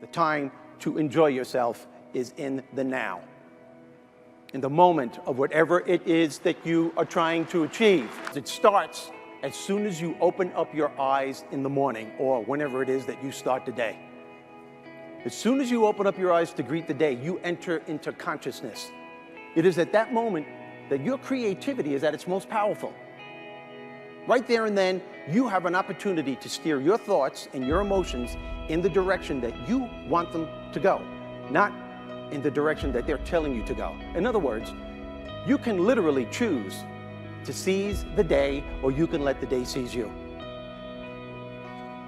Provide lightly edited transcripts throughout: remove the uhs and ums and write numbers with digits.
The time to enjoy yourself is in the now, in the moment of whatever it is that you are trying to achieve. It starts as soon as you open up your eyes in the morning or whenever it is that you start the day. As soon as you open up your eyes to greet the day, you enter into consciousness. It is at that moment that your creativity is at its most powerful. Right there and then, you have an opportunity to steer your thoughts and your emotions in the direction that you want them to go, not in the direction that they're telling you to go. In other words, you can literally choose to seize the day, or you can let the day seize you.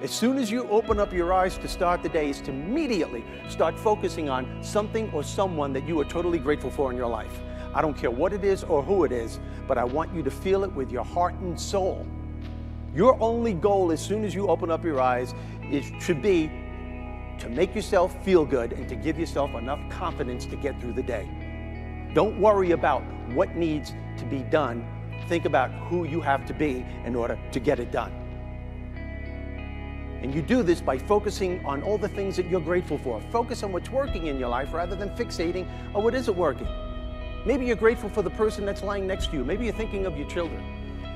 As soon as you open up your eyes to start the day, is to immediately start focusing on something or someone that you are totally grateful for in your life. I don't care what it is or who it is, but I want you to feel it with your heart and soul. Your only goal as soon as you open up your eyes should be to make yourself feel good and to give yourself enough confidence to get through the day. Don't worry about what needs to be done. Think about who you have to be in order to get it done. And you do this by focusing on all the things that you're grateful for. Focus on what's working in your life rather than fixating on what isn't working. Maybe you're grateful for the person that's lying next to you. Maybe you're thinking of your children.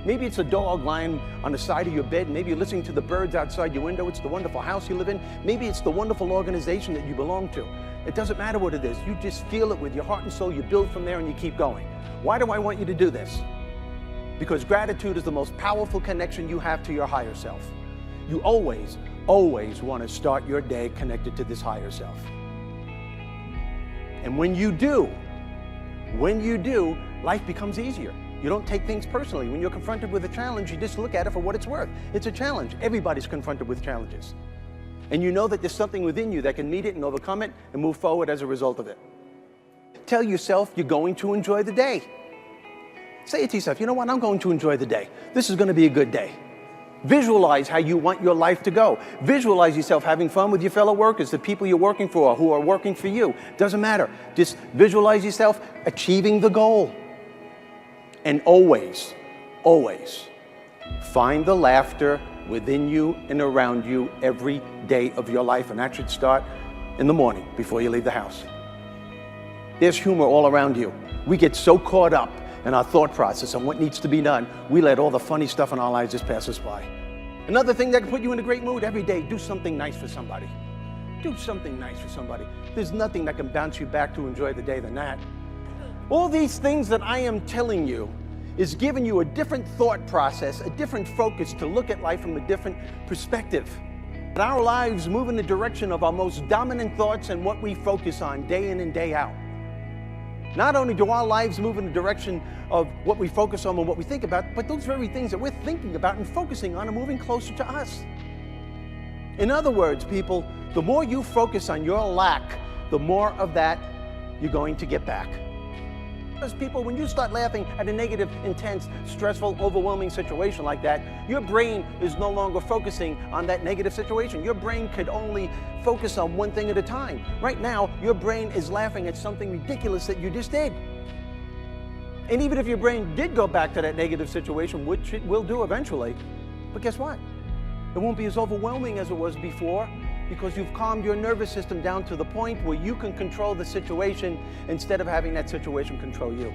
Maybe it's a dog lying on the side of your bed. Maybe you're listening to the birds outside your window. It's the wonderful house you live in. Maybe it's the wonderful organization that you belong to. It doesn't matter what it is. You just feel it with your heart and soul. You build from there and you keep going. Why do I want you to do this? Because gratitude is the most powerful connection you have to your higher self. You always, always want to start your day connected to this higher self. And when you do, life becomes easier. You don't take things personally. When you're confronted with a challenge, you just look at it for what it's worth. It's a challenge. Everybody's confronted with challenges. And you know that there's something within you that can meet it and overcome it and move forward as a result of it. Tell yourself you're going to enjoy the day. Say it to yourself, you know what, I'm going to enjoy the day. This is going to be a good day. Visualize how you want your life to go. Visualize yourself having fun with your fellow workers, the people you're working for, who are working for you. Doesn't matter. Just visualize yourself achieving the goal. And always, always find the laughter within you and around you every day of your life. And that should start in the morning before you leave the house. There's humor all around you. We get so caught up in our thought process on what needs to be done, we let all the funny stuff in our lives just pass us by. Another thing that can put you in a great mood every day, do something nice for somebody. Do something nice for somebody. There's nothing that can bounce you back to enjoy the day than that. All these things that I am telling you is giving you a different thought process, a different focus to look at life from a different perspective. Our lives move in the direction of our most dominant thoughts and what we focus on day in and day out. Not only do our lives move in the direction of what we focus on and what we think about, but those very things that we're thinking about and focusing on are moving closer to us. In other words, people, the more you focus on your lack, the more of that you're going to get back. Because people, when you start laughing at a negative, intense, stressful, overwhelming situation like that, your brain is no longer focusing on that negative situation. Your brain could only focus on one thing at a time. Right now, your brain is laughing at something ridiculous that you just did. And even if your brain did go back to that negative situation, which it will do eventually, but guess what? It won't be as overwhelming as it was before, because you've calmed your nervous system down to the point where you can control the situation instead of having that situation control you.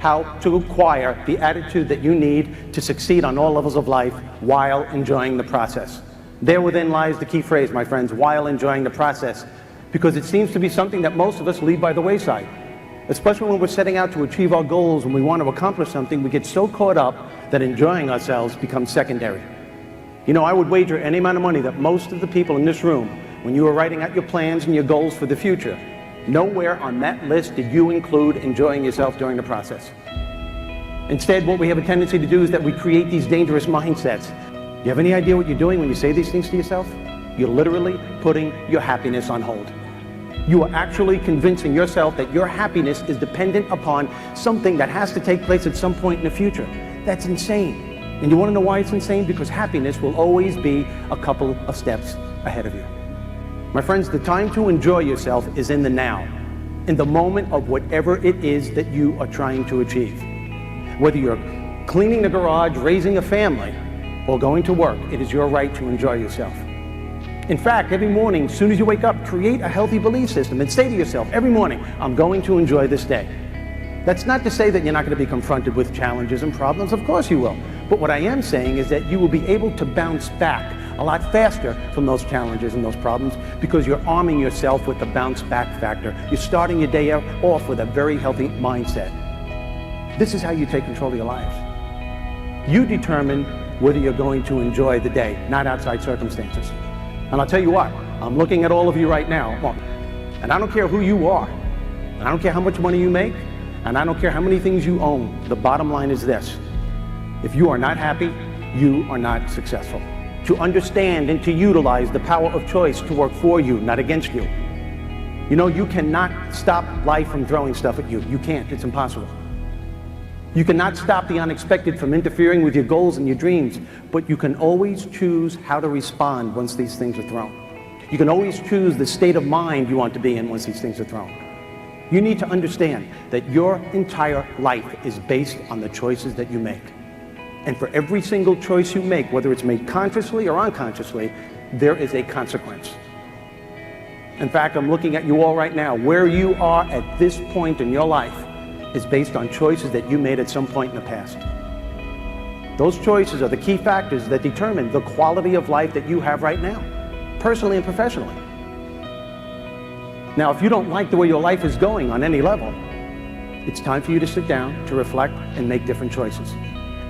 How to acquire the attitude that you need to succeed on all levels of life while enjoying the process. There within lies the key phrase, my friends, while enjoying the process, because it seems to be something that most of us leave by the wayside. Especially when we're setting out to achieve our goals and we want to accomplish something, we get so caught up that enjoying ourselves becomes secondary. You know, I would wager any amount of money that most of the people in this room, when you were writing out your plans and your goals for the future, nowhere on that list did you include enjoying yourself during the process. Instead, what we have a tendency to do is that we create these dangerous mindsets. You have any idea what you're doing when you say these things to yourself? You're literally putting your happiness on hold. You are actually convincing yourself that your happiness is dependent upon something that has to take place at some point in the future. That's insane. And you want to know why it's insane? Because happiness will always be a couple of steps ahead of you. My friends, the time to enjoy yourself is in the now, in the moment of whatever it is that you are trying to achieve. Whether you're cleaning the garage, raising a family, or going to work, it is your right to enjoy yourself. In fact, every morning, as soon as you wake up, create a healthy belief system and say to yourself, every morning, I'm going to enjoy this day. That's not to say that you're not going to be confronted with challenges and problems. Of course you will. But what I am saying is that you will be able to bounce back a lot faster from those challenges and those problems because you're arming yourself with the bounce back factor. You're starting your day off with a very healthy mindset. This is how you take control of your lives. You determine whether you're going to enjoy the day, not outside circumstances. And I'll tell you what, I'm looking at all of you right now, and I don't care who you are, and I don't care how much money you make, and I don't care how many things you own. The bottom line is this: if you are not happy, you are not successful. To understand and to utilize the power of choice to work for you, not against you. You know, you cannot stop life from throwing stuff at you. You can't, it's impossible. You cannot stop the unexpected from interfering with your goals and your dreams, but you can always choose how to respond once these things are thrown. You can always choose the state of mind you want to be in once these things are thrown. You need to understand that your entire life is based on the choices that you make. And for every single choice you make, whether it's made consciously or unconsciously, there is a consequence. In fact, I'm looking at you all right now. Where you are at this point in your life is based on choices that you made at some point in the past. Those choices are the key factors that determine the quality of life that you have right now, personally and professionally. Now, if you don't like the way your life is going on any level, it's time for you to sit down, to reflect, and make different choices.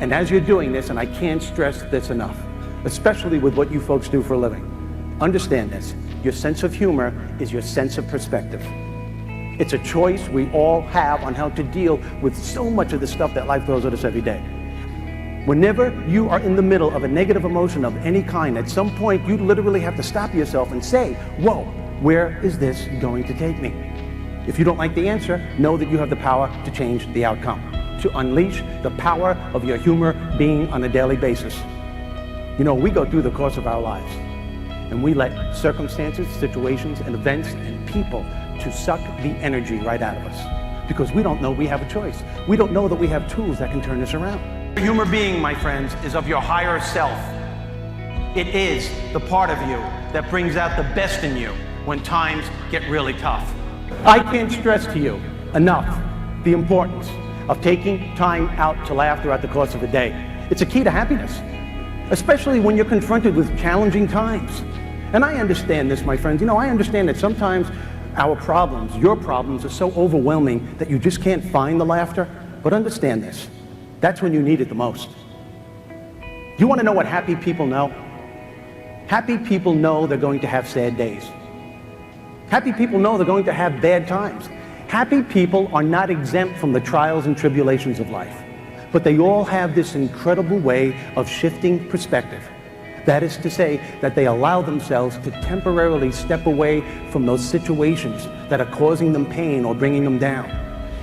And as you're doing this, and I can't stress this enough, especially with what you folks do for a living, understand this: your sense of humor is your sense of perspective. It's a choice we all have on how to deal with so much of the stuff that life throws at us every day. Whenever you are in the middle of a negative emotion of any kind, at some point you literally have to stop yourself and say, whoa, where is this going to take me? If you don't like the answer, know that you have the power to change the outcome, to unleash the power of your humor being on a daily basis. You know, we go through the course of our lives, and we let circumstances, situations, and events and people to suck the energy right out of us because we don't know we have a choice. We don't know that we have tools that can turn this around. The humor being, my friends, is of your higher self. It is the part of you that brings out the best in you when times get really tough. I can't stress to you enough the importance of taking time out to laugh throughout the course of a day. It's a key to happiness, especially when you're confronted with challenging times. And I understand this, my friends. You know, I understand that sometimes our problems, your problems, are so overwhelming that you just can't find the laughter. But understand this: that's when you need it the most. You want to know what happy people know? Happy people know they're going to have sad days. Happy people know they're going to have bad times. Happy people are not exempt from the trials and tribulations of life, but they all have this incredible way of shifting perspective. That is to say, that they allow themselves to temporarily step away from those situations that are causing them pain or bringing them down.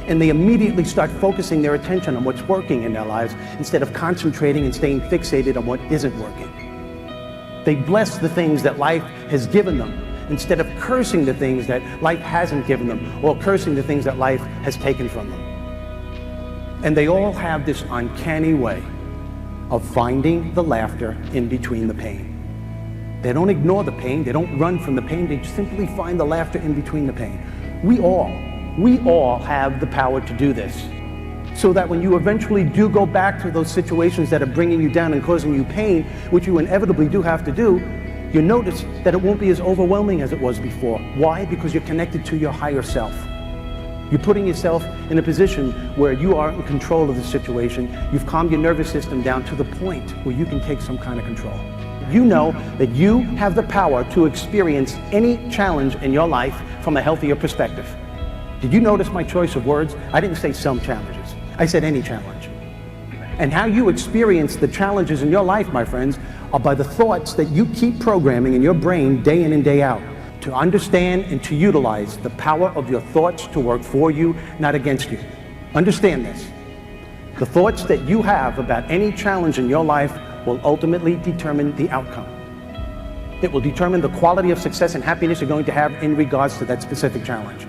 And they immediately start focusing their attention on what's working in their lives instead of concentrating and staying fixated on what isn't working. They bless the things that life has given them instead of cursing the things that life hasn't given them or cursing the things that life has taken from them. And they all have this uncanny way of finding the laughter in between the pain. They don't ignore the pain, they don't run from the pain, they simply find the laughter in between the pain. We all have the power to do this, so that when you eventually do go back to those situations that are bringing you down and causing you pain, which you inevitably do have to do, you notice that it won't be as overwhelming as it was before. Why? Because you're connected to your higher self. You're putting yourself in a position where you are in control of the situation. You've calmed your nervous system down to the point where you can take some kind of control. You know that you have the power to experience any challenge in your life from a healthier perspective. Did you notice my choice of words? I didn't say some challenges. I said any challenge. And how you experience the challenges in your life, my friends, are by the thoughts that you keep programming in your brain day in and day out. To understand and to utilize the power of your thoughts to work for you, not against you. Understand this. The thoughts that you have about any challenge in your life will ultimately determine the outcome. It will determine the quality of success and happiness you're going to have in regards to that specific challenge.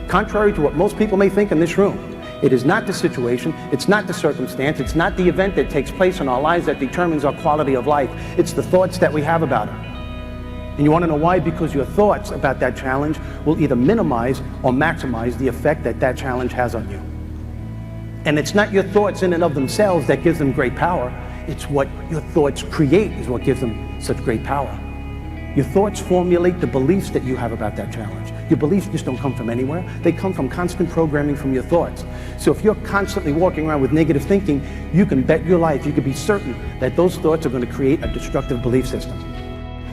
Contrary to what most people may think in this room, it is not the situation, it's not the circumstance, it's not the event that takes place in our lives that determines our quality of life. It's the thoughts that we have about it. And you want to know why? Because your thoughts about that challenge will either minimize or maximize the effect that that challenge has on you. And it's not your thoughts in and of themselves that gives them great power. It's what your thoughts create is what gives them such great power. Your thoughts formulate the beliefs that you have about that challenge. Your beliefs just don't come from anywhere. They come from constant programming from your thoughts. So if you're constantly walking around with negative thinking, you can bet your life, you can be certain that those thoughts are going to create a destructive belief system.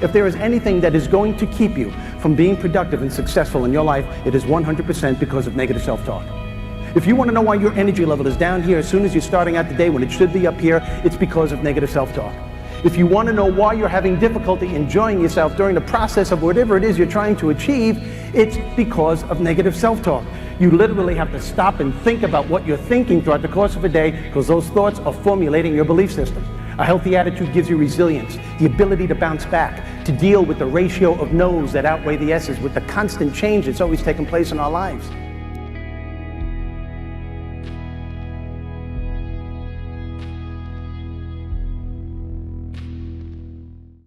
If there is anything that is going to keep you from being productive and successful in your life, it is 100% because of negative self-talk. If you want to know why your energy level is down here as soon as you're starting out the day when it should be up here, it's because of negative self-talk. If you want to know why you're having difficulty enjoying yourself during the process of whatever it is you're trying to achieve, it's because of negative self-talk. You literally have to stop and think about what you're thinking throughout the course of a day, because those thoughts are formulating your belief system. A healthy attitude gives you resilience, the ability to bounce back, to deal with the ratio of no's that outweigh the S's, with the constant change that's always taking place in our lives.